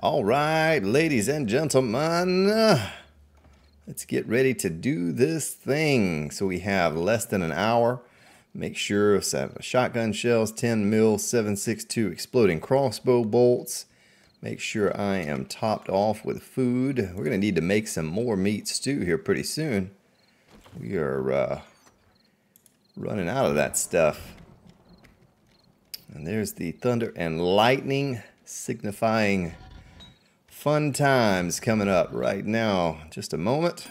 All right, ladies and gentlemen, let's get ready to do this thing. So we have less than an hour. Make sure shotgun shells, 10 mil, 7.62 exploding crossbow bolts. Make sure I am topped off with food. We're going to need to make some more meat stew here pretty soon. We are running out of that stuff. And there's the thunder and lightning signifying fun times coming up right now. Just a moment.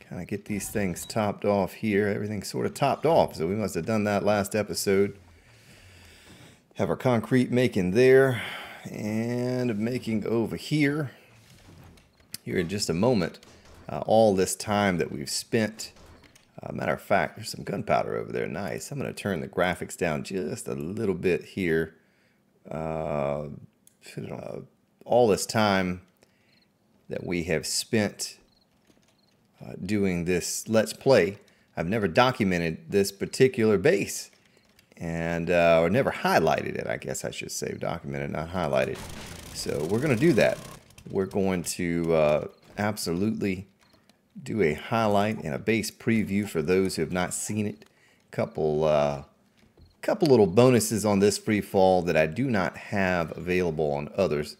Kind of get these things topped off here. Everything's sort of topped off, so we must have done that last episode. Have our concrete making there and making over here. Here in just a moment. All this time that we've spent. Matter of fact, there's some gunpowder over there. Nice. I'm going to turn the graphics down just a little bit here. All this time that we have spent doing this Let's Play, I've never documented this particular base. And or never highlighted it, I guess I should say. Documented, not highlighted. So we're going to do that. We're going to absolutely do a highlight and a base preview for those who have not seen it. Couple little bonuses on this free fall that I do not have available on others.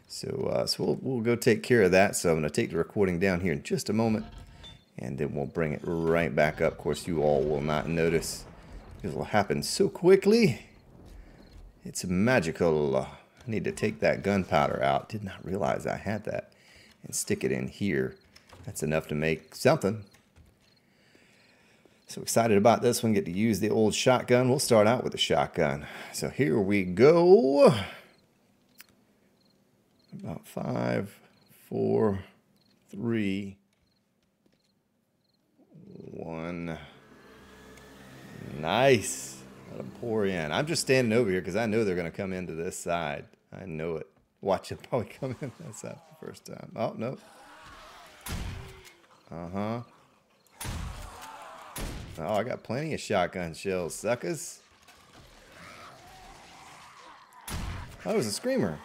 So we'll go take care of that. So I'm going to take the recording down here in just a moment, and then we'll bring it right back up. Of course, you all will not notice because it will happen so quickly. It's magical. I need to take that gunpowder out. Did not realize I had that, and stick it in here. That's enough to make something. So excited about this one. Get to use the old shotgun. We'll start out with the shotgun. So here we go. About 5, 4, 3, 1. Nice. Let them pour in. I'm just standing over here because I know they're going to come into this side. I know it. Watch it probably come in that side the first time. Oh, no. Uh-huh. Oh, I got plenty of shotgun shells, suckers. Oh, it was a screamer.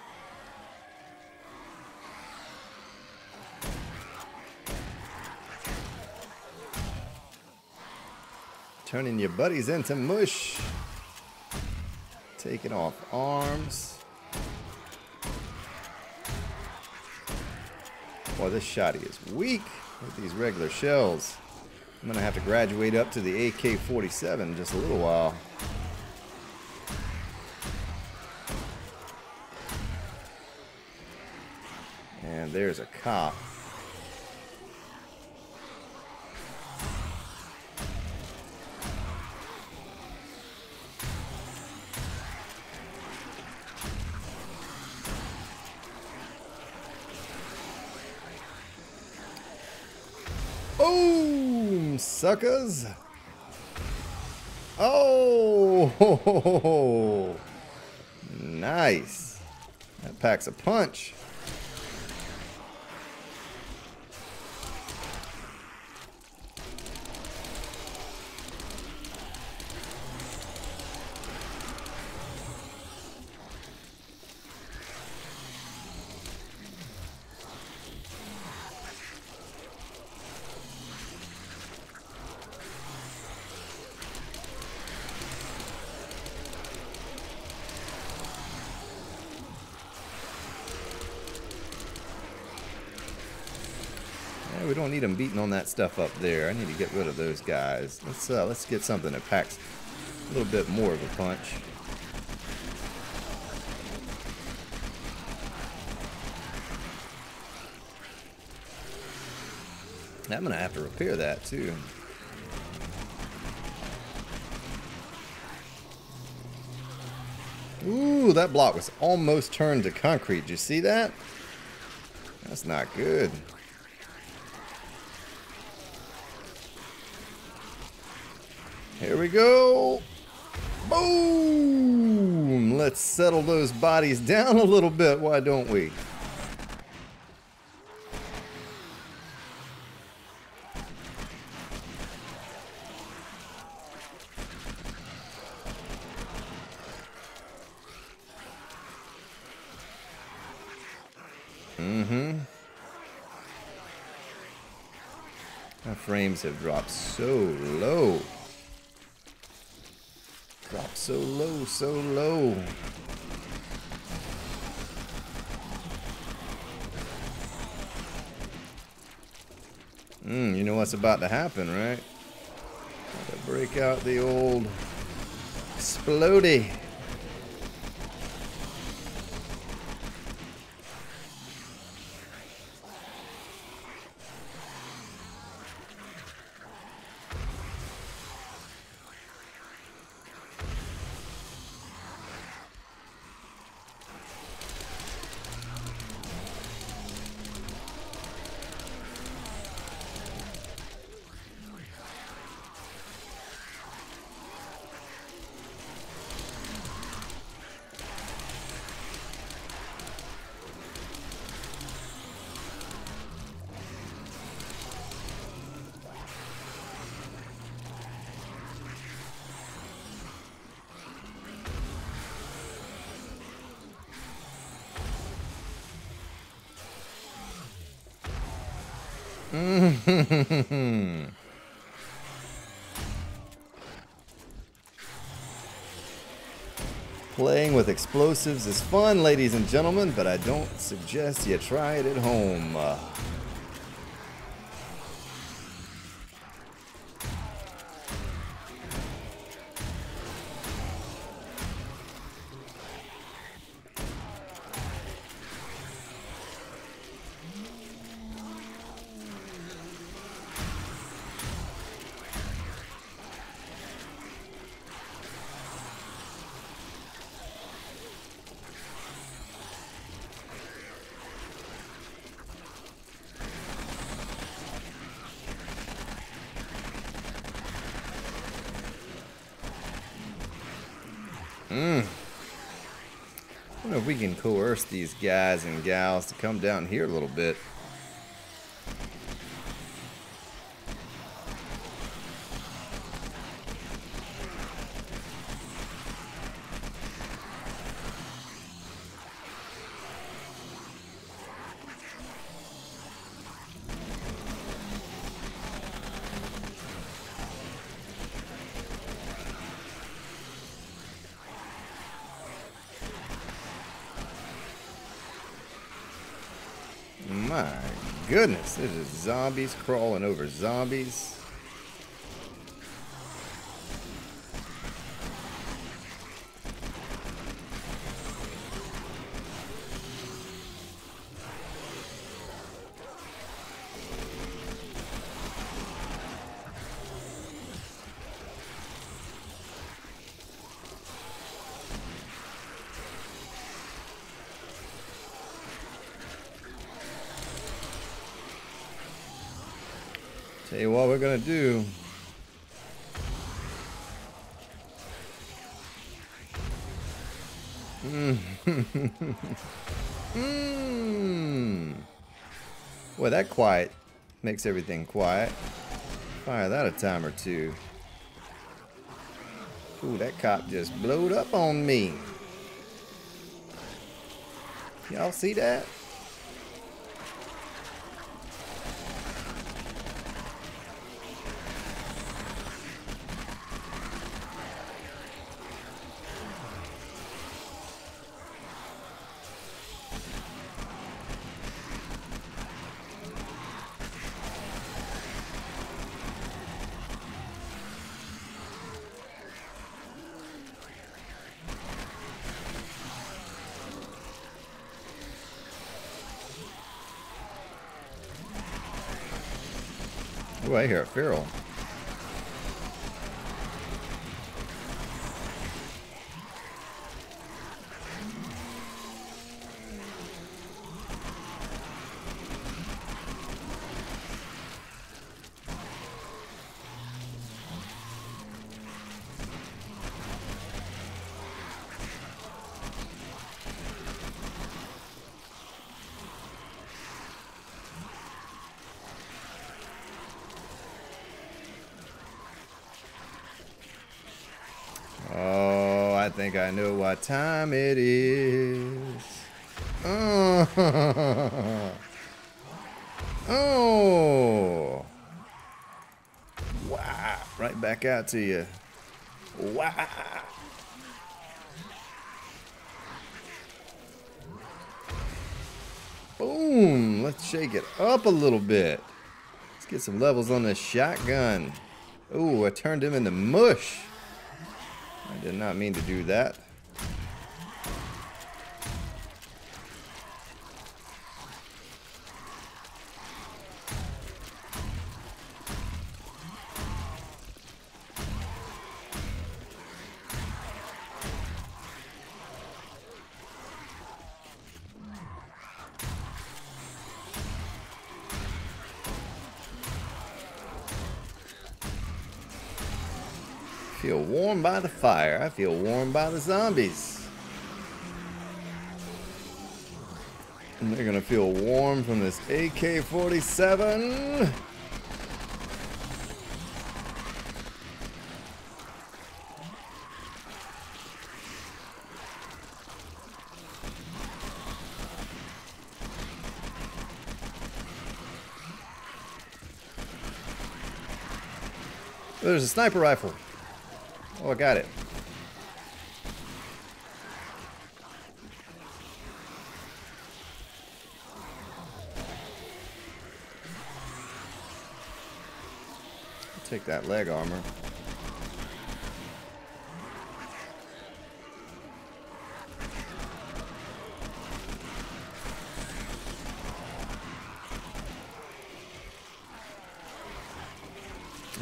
Turning your buddies into mush. Taking off arms. Boy, this shotty is weak with these regular shells. I'm going to have to graduate up to the AK-47 in just a little while. And there's a cop. Boom, suckers. Oh, nice. That packs a punch. We don't need them beating on that stuff up there. I need to get rid of those guys. Let's get something that packs a little bit more of a punch. I'm gonna have to repair that too. Ooh, that block was almost turned to concrete. Did you see that? That's not good. Here we go. Boom! Let's settle those bodies down a little bit, why don't we? Mm-hmm. My frames have dropped so low. Dropped so low, so low. You know what's about to happen, right? Got to break out the old explodey. Playing with explosives is fun, ladies and gentlemen, but I don't suggest you try it at home. I wonder if we can coerce these guys and gals to come down here a little bit. My goodness, there's just zombies crawling over zombies. Tell you what we're gonna do. Boy, that quiet makes everything quiet. Fire that a time or two. Ooh, that cop just blowed up on me. Y'all see that? Oh, I hear a feral. Oh, I think I know what time it is. Oh. Oh. Wow. Right back out to you. Wow. Boom. Let's shake it up a little bit. Let's get some levels on this shotgun. Oh, I turned him into mush. I did not mean to do that. I feel warm by the fire. I feel warm by the zombies. And they're gonna feel warm from this AK-47. There's a sniper rifle. Oh, I got it. I'll take that leg armor.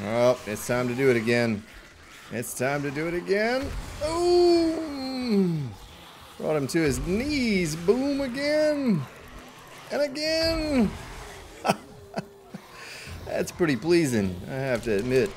Oh, it's time to do it again. It's time to do it again. Boom! Brought him to his knees. Boom again. And again. That's pretty pleasing, I have to admit.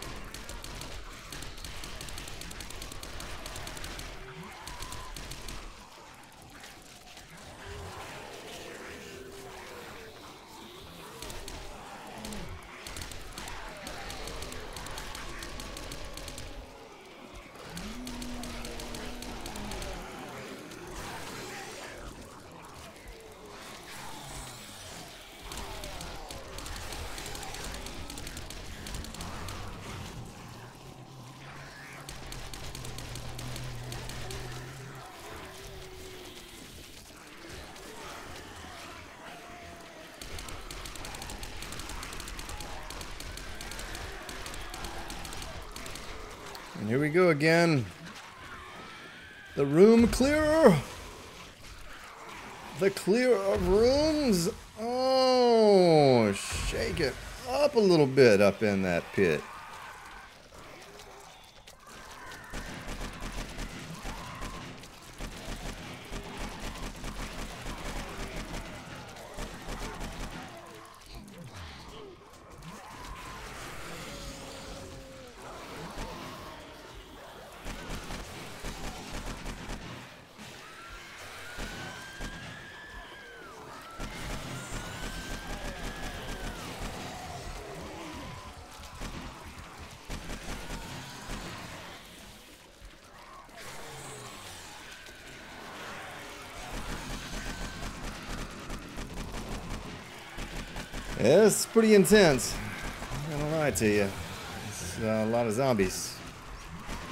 And here we go again. The room clearer. The clear of rooms. Oh, shake it up a little bit up in that pit. Yeah, it's pretty intense. I'm not gonna lie to you. It's a lot of zombies.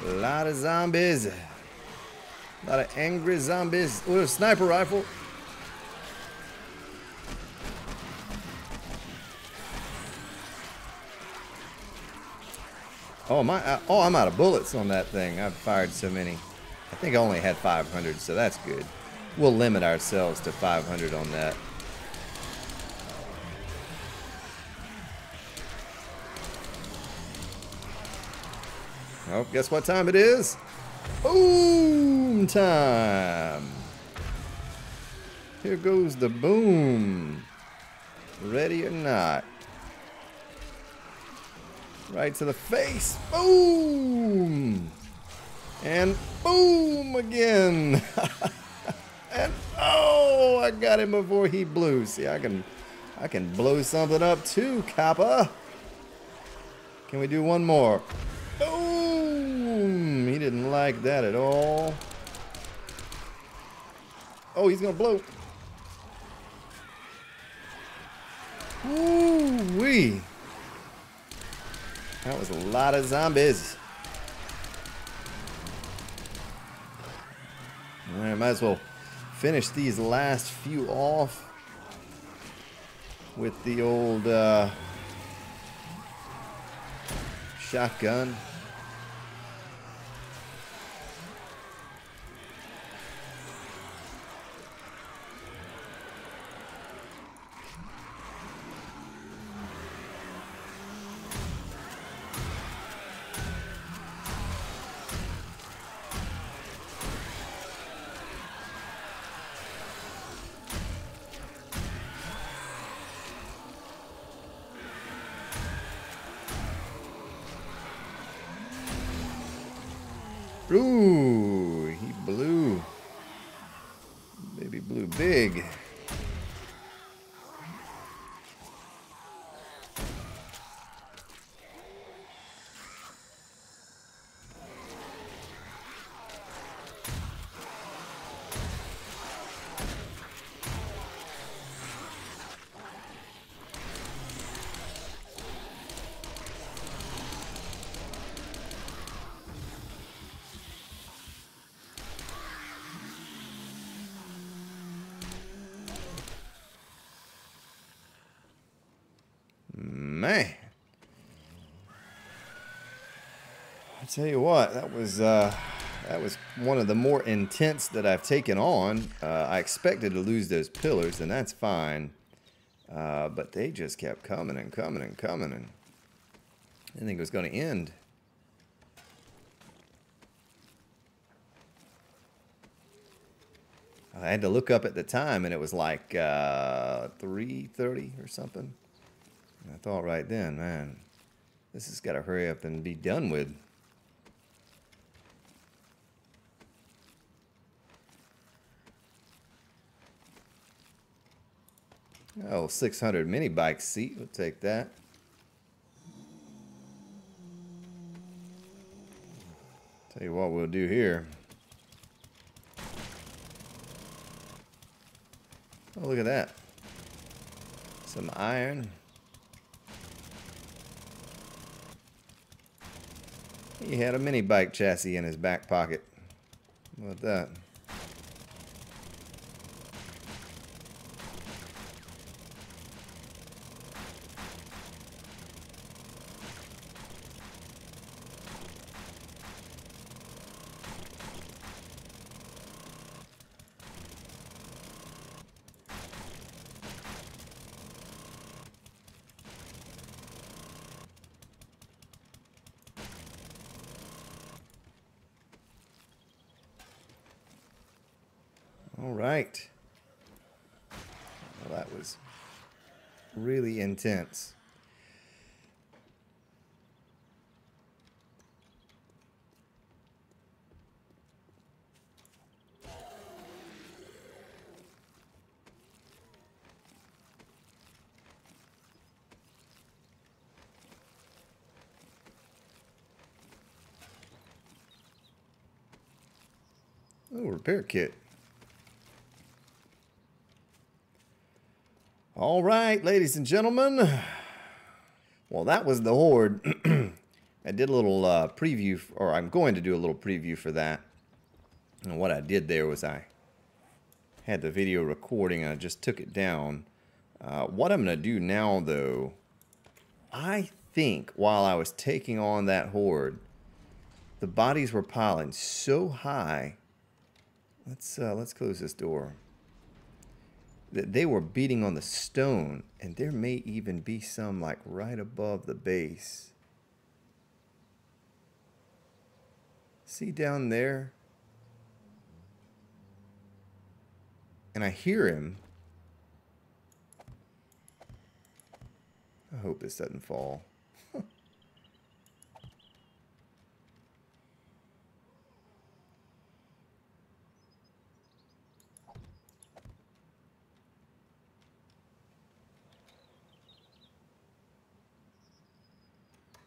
A lot of zombies. A lot of angry zombies. With a sniper rifle. Oh my! Oh, I'm out of bullets on that thing. I've fired so many. I think I only had 500, so that's good. We'll limit ourselves to 500 on that. Oh, guess what time it is? Boom time! Here goes the boom. Ready or not. Right to the face. Boom! And boom again. And oh, I got him before he blew. See, I can blow something up too, Kappa. Can we do one more? Boom! He didn't like that at all. Oh, he's gonna blow. Woo-wee. That was a lot of zombies. Alright, might as well finish these last few off with the old shotgun. Ooh, he blew. Baby blew big. Man, I tell you what, that was one of the more intense that I've taken on. I expected to lose those pillars, and that's fine, but they just kept coming and coming and coming, and I didn't think it was going to end. I had to look up at the time, and it was like 3:30 or something. I thought right then, man, this has got to hurry up and be done with. Oh, 600 mini bike seat. We'll take that. Tell you what we'll do here. Oh, look at that. Some iron. He had a mini bike chassis in his back pocket. How about that? All right. Well, that was really intense. Oh, repair kit. All right, ladies and gentlemen. Well, that was the Horde. I did a little preview, or I'm going to do a little preview for that. And what I did there was I had the video recording and I just took it down. What I'm going to do now, though, I think while I was taking on that Horde, the bodies were piling so high. Let's close this door. That they were beating on the stone, and there may even be some like right above the base. See down there? And I hear him. I hope this doesn't fall.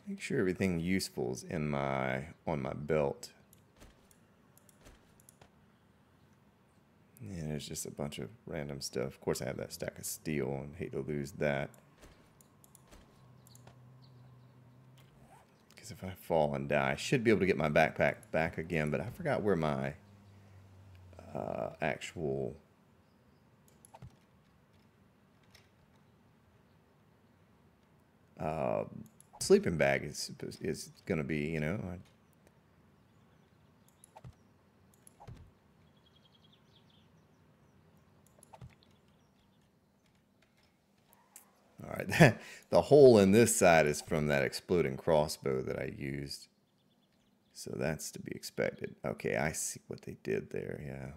Make sure everything useful's in on my belt. Yeah, there's just a bunch of random stuff. Of course, I have that stack of steel and hate to lose that. Because if I fall and die, I should be able to get my backpack back again, but I forgot where my actual sleeping bag is going to be, you know. All right, the hole in this side is from that exploding crossbow that I used. So that's to be expected. Okay, I see what they did there, yeah.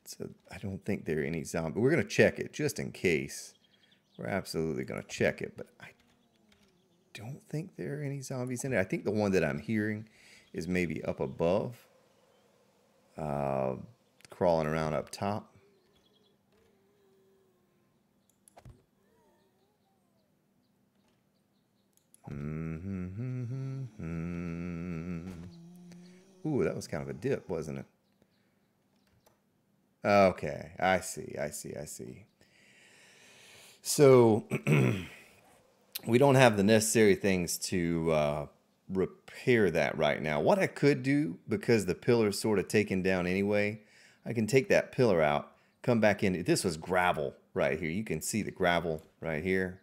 So I don't think there are any zombies. We're going to check it just in case. We're absolutely going to check it, but I don't think there are any zombies in it. I think the one that I'm hearing is maybe up above, crawling around up top. Ooh, that was kind of a dip, wasn't it? Okay, I see. So, we don't have the necessary things to repair that right now. What I could do, because the pillar's sort of taken down anyway, I can take that pillar out, come back in. This was gravel right here. You can see the gravel right here.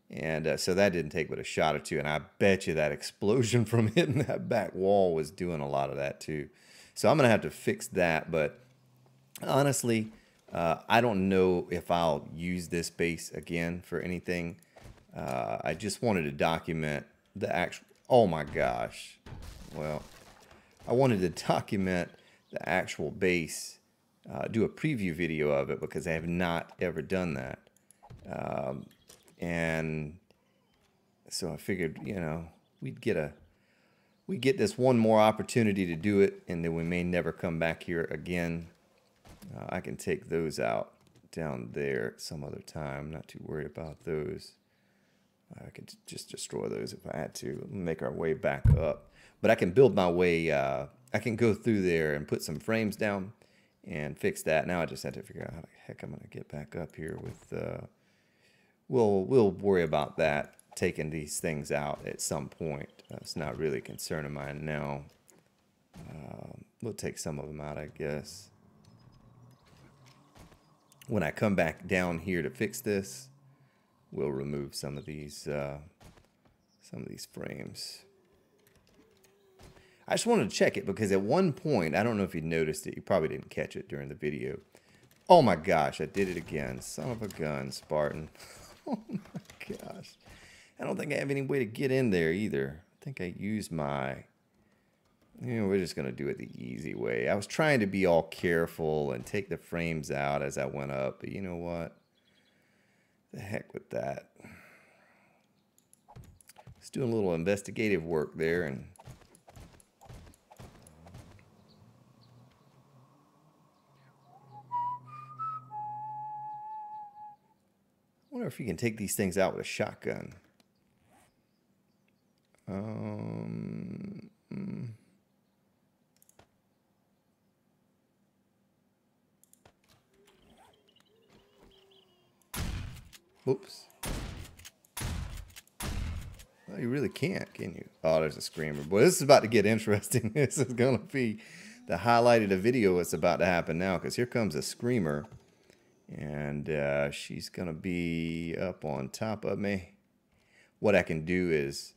And so that didn't take but a shot or two. And I bet you that explosion from hitting that back wall was doing a lot of that too. So I'm going to have to fix that. But honestly, I don't know if I'll use this base again for anything. I just wanted to document the actual... Oh my gosh. Well, I wanted to document the actual base, do a preview video of it because I have not ever done that. And so I figured, you know, we'd get this one more opportunity to do it, and then we may never come back here again. I can take those out down there some other time. I'm not too worried about those. I could just destroy those if I had to. Make our way back up. But I can build my way. I can go through there and put some frames down and fix that. Now I just have to figure out how the heck I'm going to get back up here with... We'll worry about that, taking these things out at some point. It's not really a concern of mine now. We'll take some of them out, I guess. When I come back down here to fix this, we'll remove some of these frames. I just wanted to check it because at one point, I don't know if you noticed it. You probably didn't catch it during the video. Oh my gosh, I did it again. Son of a gun, Spartan. Oh my gosh. I don't think I have any way to get in there either. I think I used my... You know, we're just going to do it the easy way. I was trying to be all careful and take the frames out as I went up. But you know what? The heck with that. Just doing a little investigative work there and... I wonder if you can take these things out with a shotgun. Oops. Well, you really can't, can you? Oh, there's a screamer. Boy, this is about to get interesting. This is going to be the highlight of the video. What's about to happen now, because here comes a screamer. And she's going to be up on top of me. What I can do is,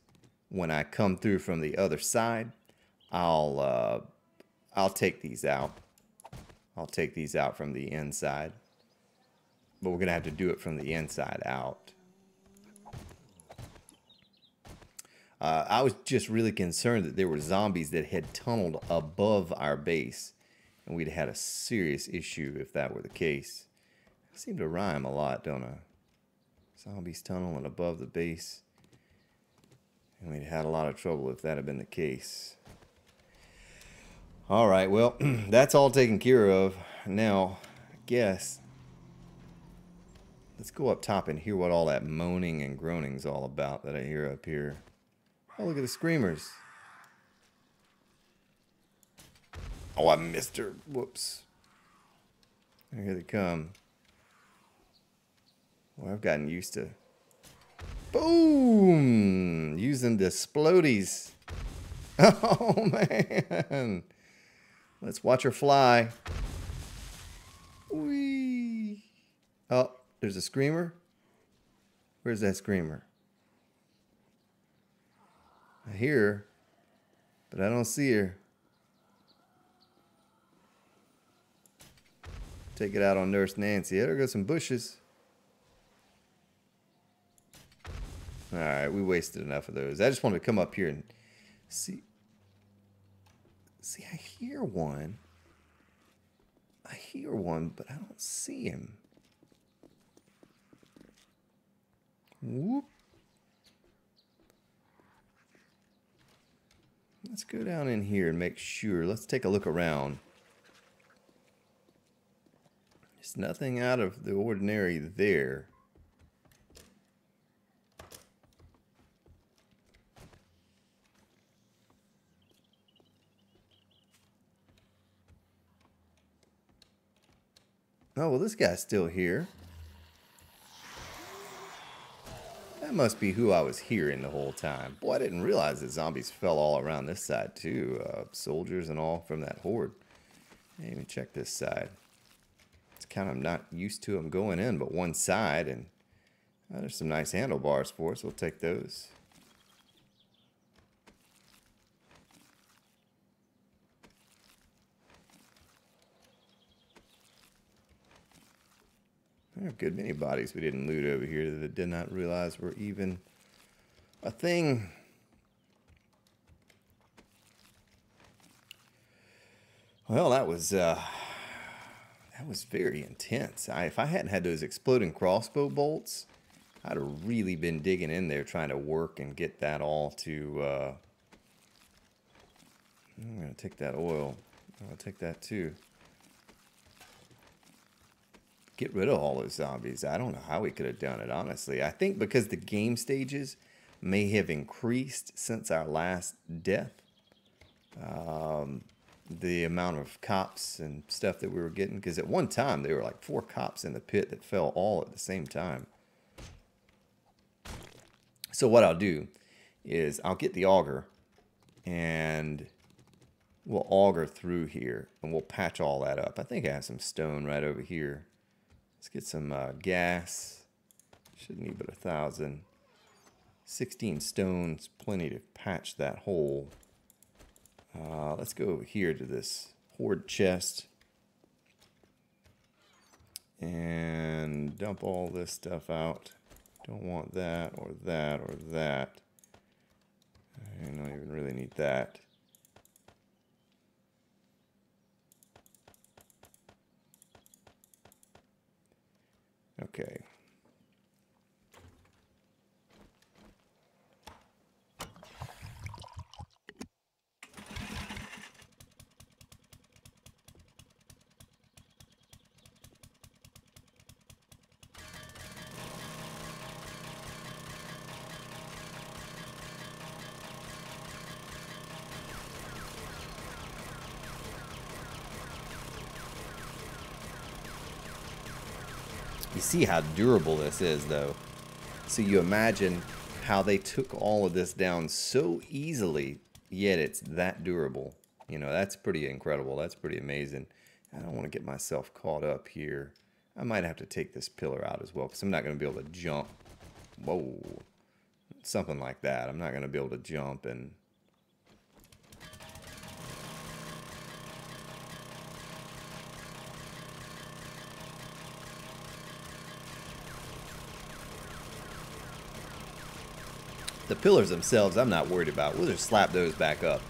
when I come through from the other side, I'll take these out. I'll take these out from the inside. But we're going to have to do it from the inside out. I was just really concerned that there were zombies that had tunneled above our base. And we'd had a serious issue if that were the case. I seem to rhyme a lot, don't I? Zombies tunneling above the base. And we'd had a lot of trouble if that had been the case. Alright, well, that's all taken care of. Now, I guess, let's go up top and hear what all that moaning and groaning is all about that I hear up here. Oh, look at the screamers. Oh, I missed her. Whoops. Here they come. Well, I've gotten used to Boom! Using the splodies. Oh, man. Let's watch her fly. Whee! Oh, there's a screamer. Where's that screamer? I hear her, but I don't see her. Take it out on Nurse Nancy. There goes some bushes. Alright, we wasted enough of those. I just wanted to come up here and see. See, I hear one. I hear one, but I don't see him. Whoop. Let's go down in here and make sure. Let's take a look around. There's nothing out of the ordinary there. Oh, well, this guy's still here. That must be who I was hearing the whole time. Boy, I didn't realize that zombies fell all around this side, too. Soldiers and all from that horde. Hey, let me check this side. It's kind of not used to them going in but one side. And there's some nice handlebars for us. We'll take those. There are a good many bodies we didn't loot over here that I did not realize were even a thing. Well, that was very intense. If I hadn't had those exploding crossbow bolts, I'd have really been digging in there trying to work and get that all to... I'm going to take that oil. I'll take that too. Get rid of all those zombies. I don't know how we could have done it, honestly. I think because the game stages may have increased since our last death. The amount of cops and stuff that we were getting. Because at one time, there were like 4 cops in the pit that fell all at the same time. So what I'll do is I'll get the auger and we'll auger through here. And we'll patch all that up. I think I have some stone right over here. Let's get some gas. Shouldn't need but 1,000. 16 stones, plenty to patch that hole. Let's go over here to this horde chest. And dump all this stuff out. Don't want that or that or that. I don't even really need that. Okay. You see how durable this is, though. So you imagine how they took all of this down so easily, yet it's that durable. You know, that's pretty incredible. That's pretty amazing. I don't want to get myself caught up here. I might have to take this pillar out as well, because I'm not going to be able to jump. Whoa. Something like that. I'm not going to be able to jump and... The pillars themselves, I'm not worried about. We'll just slap those back up.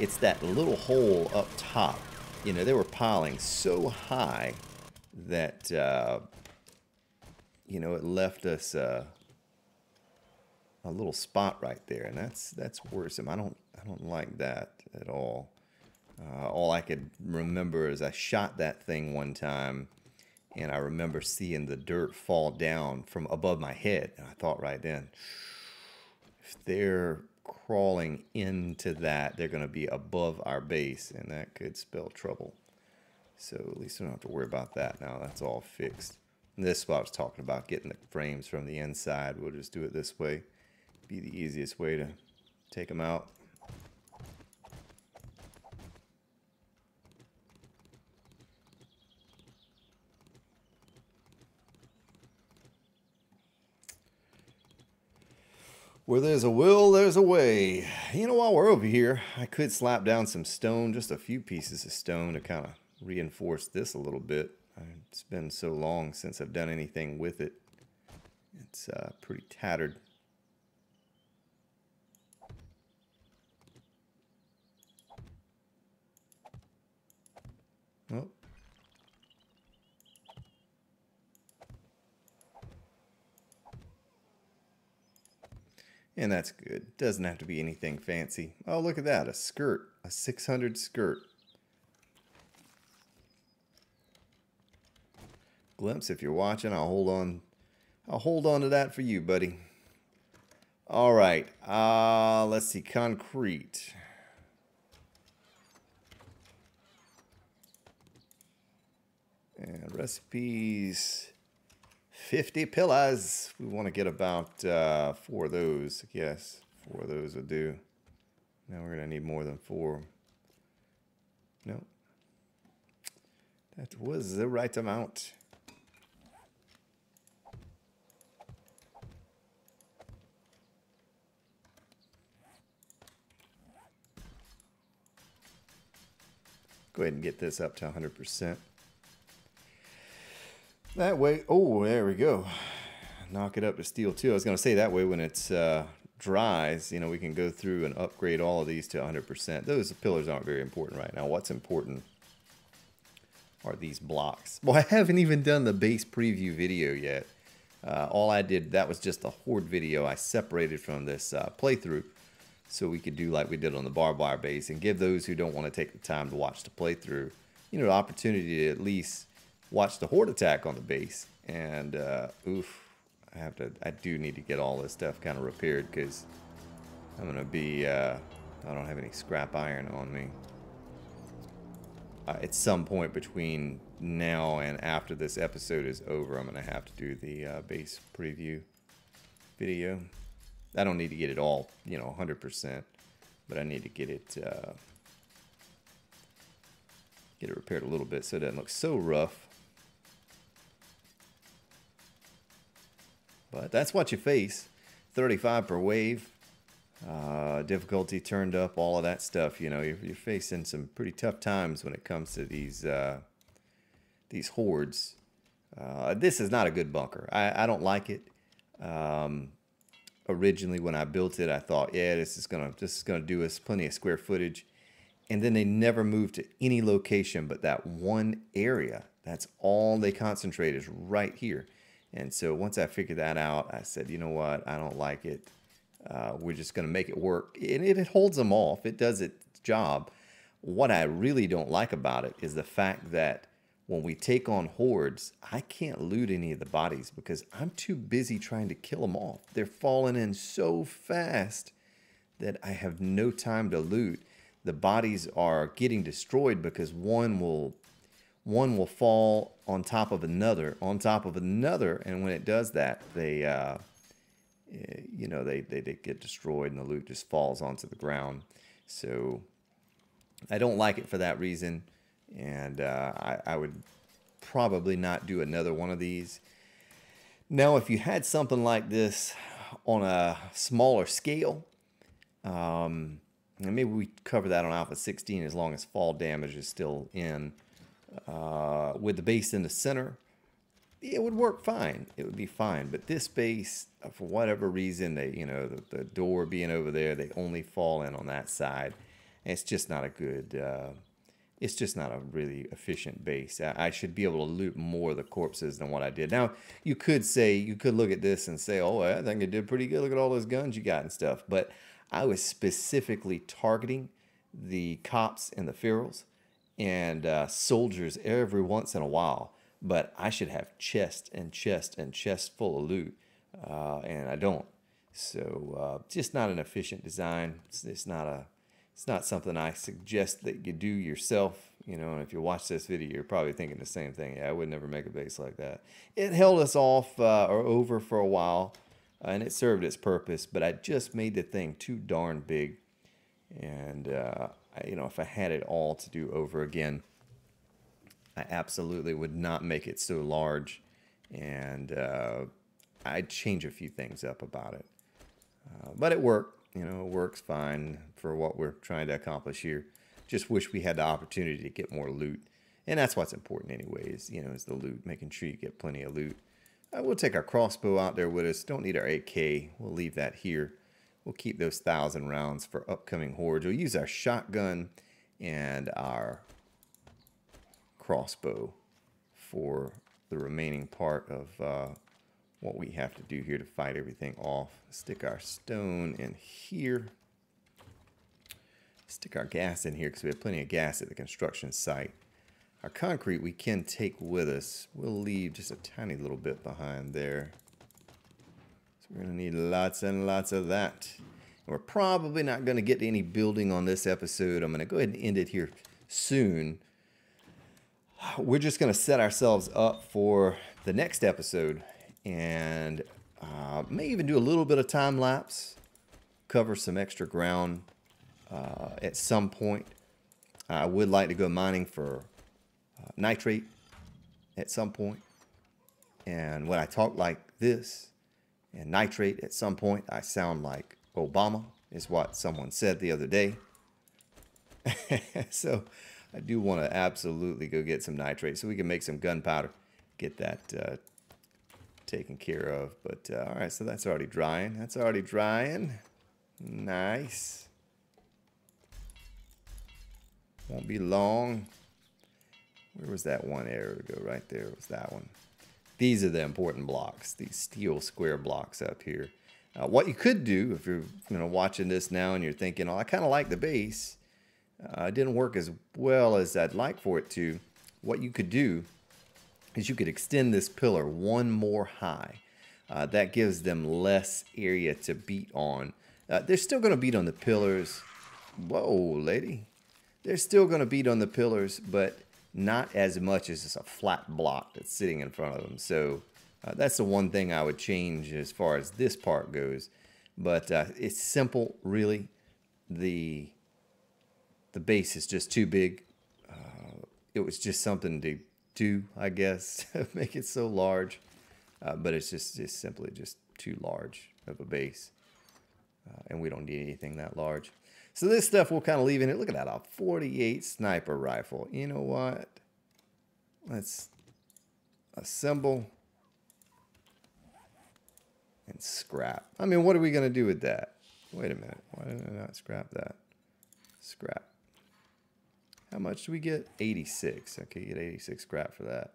It's that little hole up top. You know, they were piling so high that, you know, it left us a little spot right there, and that's worrisome. I don't like that at all. All I could remember is I shot that thing one time, and I remember seeing the dirt fall down from above my head, and I thought right then, if they're crawling into that, they're going to be above our base, and that could spell trouble. So at least I don't have to worry about that now. That's all fixed. This is what I was talking about, getting the frames from the inside. We'll just do it this way. Be the easiest way to take them out. Where there's a will, there's a way. You know, while we're over here, I could slap down some stone, just a few pieces of stone to kind of reinforce this a little bit. It's been so long since I've done anything with it. It's pretty tattered. Oh. And that's good. Doesn't have to be anything fancy. Oh, look at that. A skirt. A 600 skirt. Glimpse, if you're watching, I'll hold on to that for you, buddy. All right. Let's see. Concrete. And recipes. 50 pillars. We want to get about 4 of those. Yes, 4 of those will do. Now we're going to need more than 4. Nope. That was the right amount. Go ahead and get this up to 100%. That way, oh, there we go. Knock it up to steel 2. I was going to say that way when it's dries, you know, we can go through and upgrade all of these to 100%. Those pillars aren't very important right now. What's important are these blocks. Well, I haven't even done the base preview video yet. All I did, that was just the horde video I separated from this playthrough, so we could do like we did on the barbed wire base and give those who don't want to take the time to watch the playthrough, you know, the opportunity to at least watch the horde attack on the base. And oof, I do need to get all this stuff kind of repaired, because I'm gonna be I don't have any scrap iron on me. At some point between now and after this episode is over, I'm gonna have to do the base preview video. I don't need to get it all, you know, 100%, but I need to get it repaired a little bit so it doesn't look so rough. But that's what you face. 35 per wave, difficulty turned up, all of that stuff. You know, you're facing some pretty tough times when it comes to these hordes. This is not a good bunker. I don't like it. Originally, when I built it, I thought, yeah, this is gonna do us plenty of square footage. And then they never moved to any location but that one area. That's all they concentrate, is right here. And so once I figured that out, I said, you know what? I don't like it. We're just going to make it work. And it holds them off. It does its job. What I really don't like about it is the fact that when we take on hordes, I can't loot any of the bodies because I'm too busy trying to kill them off. They're falling in so fast that I have no time to loot. The bodies are getting destroyed because one will fall on top of another, and when it does that, they get destroyed and the loot just falls onto the ground. So I don't like it for that reason, and I would probably not do another one of these. Now, if you had something like this on a smaller scale, and maybe we cover that on Alpha 16 as long as fall damage is still in, with the base in the center, it would work fine. It would be fine. But this base, for whatever reason, the door being over there, they only fall in on that side. And it's just not a good, it's just not a really efficient base. I should be able to loot more of the corpses than what I did. Now, you could look at this and say, oh, I think it did pretty good. Look at all those guns you got and stuff. But I was specifically targeting the cops and the ferals and soldiers every once in a while. But I should have chest and chest and chest full of loot, and I don't. So just not an efficient design. It's not It's not something I suggest that you do yourself. You know, and if you watch this video, you're probably thinking the same thing. Yeah, I would never make a base like that. It held us off or over for a while, and it served its purpose, but I just made the thing too darn big. And, you know, if I had it all to do over again, I absolutely would not make it so large. And I'd change a few things up about it. But it worked. You know, it works fine for what we're trying to accomplish here. Just wish we had the opportunity to get more loot. And that's what's important anyways, you know, is the loot. Making sure you get plenty of loot. We'll take our crossbow out there with us. Don't need our AK. We'll leave that here. We'll keep those 1,000 rounds for upcoming hordes. We'll use our shotgun and our crossbow for the remaining part of what we have to do here to fight everything off. Stick our stone in here. Stick our gas in here because we have plenty of gas at the construction site. Our concrete we can take with us. We'll leave just a tiny little bit behind there. So we're going to need lots and lots of that. And we're probably not going to get to any building on this episode. I'm going to go ahead and end it here soon. We're just going to set ourselves up for the next episode. And may even do a little bit of time lapse, cover some extra ground at some point. I would like to go mining for nitrate at some point. And when I talk like this and nitrate at some point, I sound like Obama, is what someone said the other day. So I do want to absolutely go get some nitrate so we can make some gunpowder, get that taken care of. But all right, so that's already drying. That's already drying. Nice. Won't be long. Where was that one arrow to go? Right there was that one. These are the important blocks, these steel square blocks up here. What you could do if you're watching this now and you're thinking, oh, I kind of like the base. It didn't work as well as I'd like for it to. What you could do is you could extend this pillar one more high. That gives them less area to beat on. They're still going to beat on the pillars. Whoa, lady. They're still going to beat on the pillars, but not as much as just a flat block that's sitting in front of them. So that's the one thing I would change as far as this part goes. But it's simple, really. The base is just too big. It was just something to do, I guess, make it so large. But it's simply just too large of a base. And we don't need anything that large. So this stuff we'll kind of leave in it. Look at that, a 48 sniper rifle. You know what? Let's assemble and scrap. I mean, what are we going to do with that? Wait a minute. Why did I not scrap that? Scrap. How much do we get? 86. Okay, get 86 scrap for that.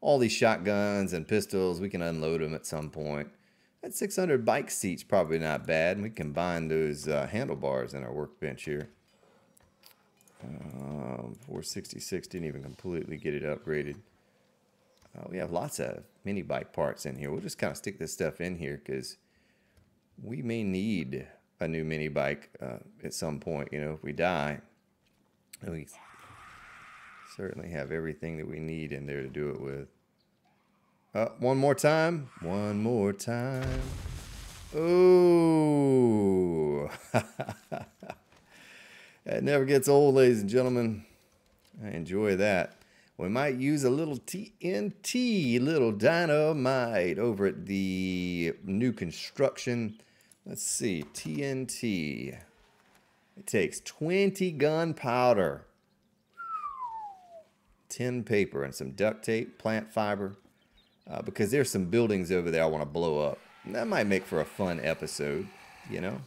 All these shotguns and pistols, we can unload them at some point. That 600 bike seat's probably not bad. And we can combine those handlebars in our workbench here. 466 didn't even completely get it upgraded. We have lots of mini bike parts in here. We'll just kind of stick this stuff in here because we may need a new mini bike at some point. You know, if we die, we certainly have everything that we need in there to do it with. One more time. One more time. Oh. That never gets old, ladies and gentlemen. I enjoy that. We might use a little TNT, little dynamite over at the new construction. Let's see, TNT. It takes 20 gunpowder, 10 paper, and some duct tape, plant fiber. Because there's some buildings over there I want to blow up. And that might make for a fun episode, you know.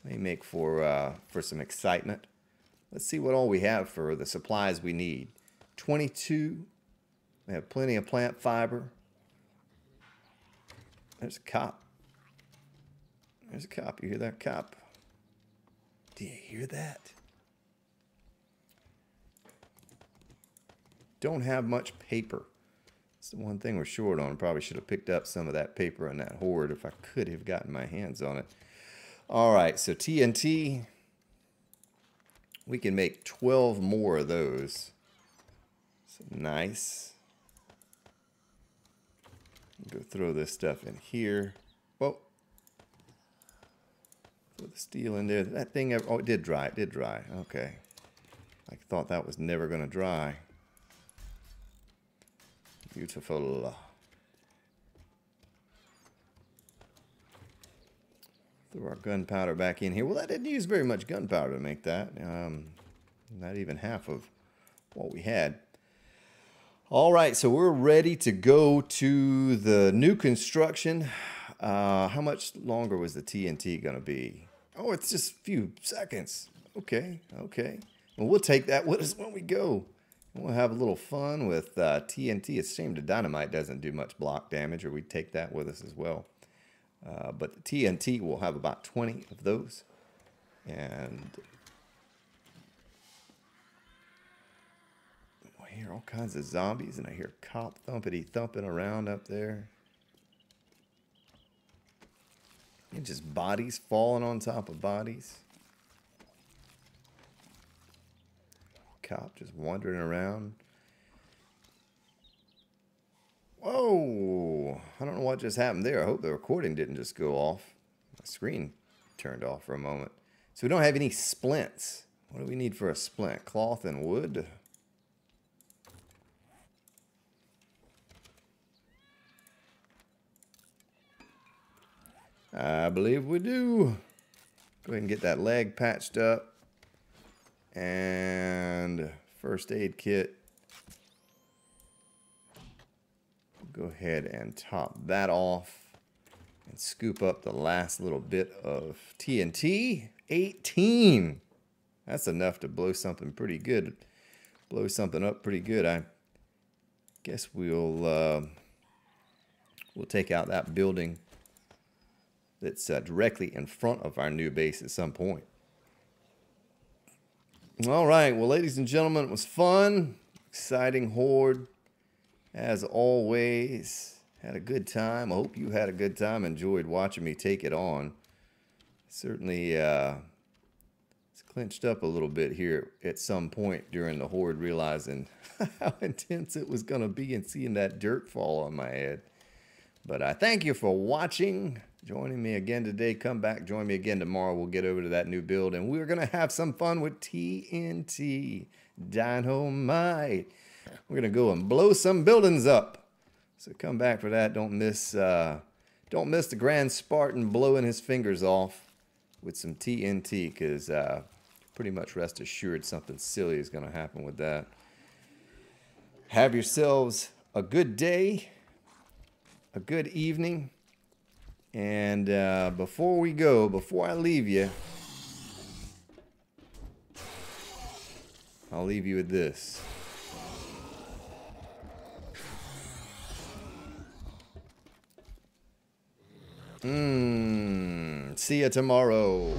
May make for some excitement. Let's see what all we have for the supplies we need. 22. We have plenty of plant fiber. There's a cop. There's a cop. You hear that, cop? Do you hear that? Don't have much paper. It's the one thing we're short on. Probably should have picked up some of that paper on that horde if I could have gotten my hands on it. All right, so TNT. We can make 12 more of those. So nice. Go throw this stuff in here. Whoa. Throw the steel in there. That thing, oh, it did dry. It did dry. Okay. I thought that was never going to dry. Beautiful. Throw our gunpowder back in here. Well, that didn't use very much gunpowder to make that. Not even half of what we had. All right, so we're ready to go to the new construction. How much longer was the TNT going to be? Oh, it's just a few seconds. Okay, okay. Well, we'll take that with us when we go. We'll have a little fun with TNT. It's a shame the dynamite doesn't do much block damage, or we'd take that with us as well. But the TNT, we'll have about 20 of those. And I hear all kinds of zombies, and I hear cop thumping around up there. And just bodies falling on top of bodies. Cop just wandering around. Whoa! I don't know what just happened there. I hope the recording didn't just go off. My screen turned off for a moment. So we don't have any splints. What do we need for a splint? Cloth and wood? I believe we do. Go ahead and get that leg patched up. And first aid kit. Go ahead and top that off. And scoop up the last little bit of TNT. 18. That's enough to blow something pretty good. Blow something up pretty good. I guess we'll take out that building that's directly in front of our new base at some point. All right, well, ladies and gentlemen, it was fun. Exciting horde. As always, had a good time. I hope you had a good time. Enjoyed watching me take it on. Certainly, it's clinched up a little bit here at some point during the horde, realizing how intense it was going to be and seeing that dirt fall on my head. But I thank you for watching, joining me again today. Come back, join me again tomorrow. We'll get over to that new build, and we're going to have some fun with TNT Dynamite. We're going to go and blow some buildings up. So come back for that. Don't miss the Grand Spartan blowing his fingers off with some TNT, because pretty much rest assured something silly is going to happen with that. Have yourselves a good day, a good evening, and before we go, before I leave you, I'll leave you with this. See ya tomorrow.